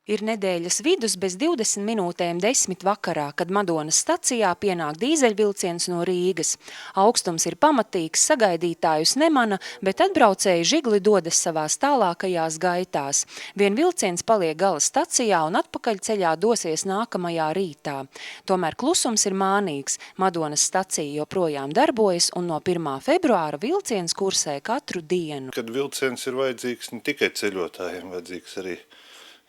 Ir nedēļas vidus bez 20 minūtēm 10 vakarā, kad Madonas stacijā pienāk dīzeļvilciens no Rīgas. Augstums ir pamatīgs, sagaidītājus nemana, bet atbraucēji žigli dodas savās tālākajās gaitās. Vien vilciens paliek gala stacijā un atpakaļceļā dosies nākamajā rītā. Tomēr klusums ir mānīgs. Madonas stacija joprojām darbojas un no 1. februāra vilciens kursē katru dienu. Kad vilciens ir vajadzīgs ne tikai ceļotājiem, vajadzīgs arī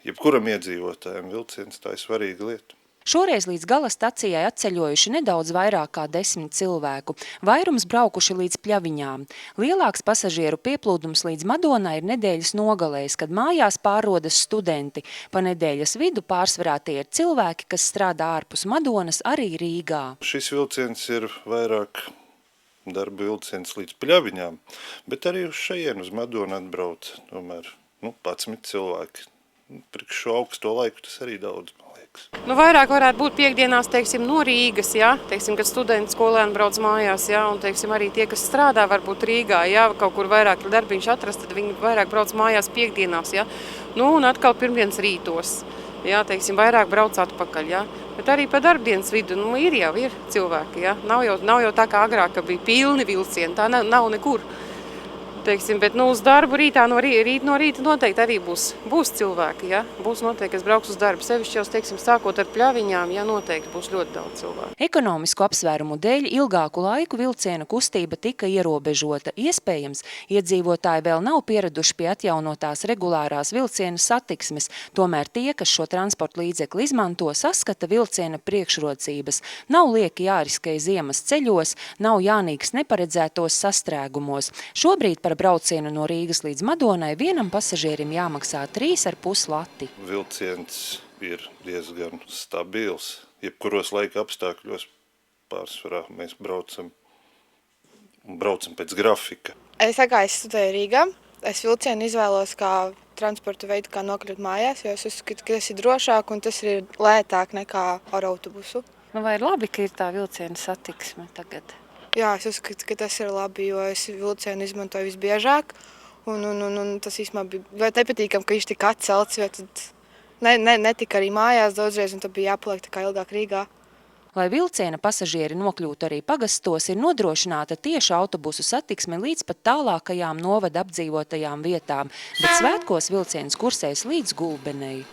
jebkuram iedzīvotājiem, vilciens tā ir svarīga lieta. Šoreiz līdz gala stacijai atceļojuši nedaudz vairāk kā 10 cilvēku, vairums braukuši līdz Pļaviņām. Lielāks pasažieru pieplūdums līdz Madonai ir nedēļas nogalēs, kad mājās pārrodas studenti. Pa nedēļas vidu pārsvarā tie ir cilvēki, kas strādā ārpus Madonas, arī Rīgā. Šis vilciens ir vairāk darba vilciens līdz Pļaviņām, bet arī uz šajien uz Madonu atbrauc tomēr 11 cilvēki. Priekš šo augsto laiku tas arī daudz, man liekas. Vairāk varētu būt piekdienās, teiksim, no Rīgas, teiksim, kad studenti skolēni brauc mājās, un, teiksim, arī tie, kas strādā varbūt Rīgā, kaut kur vairāk darbiņš atrast, tad viņi vairāk brauc mājās piekdienās, un atkal pirmdienas rītos, teiksim, vairāk brauc atpakaļ, Bet arī pa darbdienas vidu, ir cilvēki, Nav jau tā kā agrāk, ka bija pilni vilcieni, tā nav nekur. Teiksim, bet uz darbu rītā no rīta noteikti arī būs cilvēki, Būs noteikti, kas brauks uz darbu. Sevišķi jau, teiksim, sākot ar Pļaviņām, noteikti būs ļoti daudz cilvēku. Ekonomisku apsvērumu dēļ ilgāku laiku vilciena kustība tika ierobežota. Iespējams, iedzīvotāji vēl nav pieraduši pie atjaunotās regulārās vilciena satiksmes, tomēr tie, kas šo transporta līdzekli izmanto, saskata vilciena priekšrocības. Nav lieki jāriskē ziemas ceļos, nav jānīks neparedzētos sastrēgumos. Šobrīd par braucienu no Rīgas līdz Madonai vienam pasažierim jāmaksā 3,5 lati. Vilciens ir diezgan stabils. Jebkuros laika apstākļos pārsvarā mēs braucam pēc grafika. Es studēju Rīgā. Es vilcienu izvēlos kā transporta veidu, kā nokļūt mājās, jo es uzskatu, ka tas ir drošāk un tas ir lētāk nekā ar autobusu. Vai ir labi, ka ir tā vilciena satiksme tagad? Jā, es uzskatu, ka tas ir labi, jo es vilcienu izmantoju visbiežāk. Un tas īstenībā bija ļoti nepatīkami, ka viņš tika atcelts, jo tad netika arī mājās daudzreiz, un tad bija jāpaliek tā kā ilgāk Rīgā. Lai vilciena pasažieri nokļūtu arī pagastos, ir nodrošināta tieša autobusu satiksme līdz pat tālākajām novada apdzīvotajām vietām, bet svētkos vilciens kursēs līdz Gulbenei.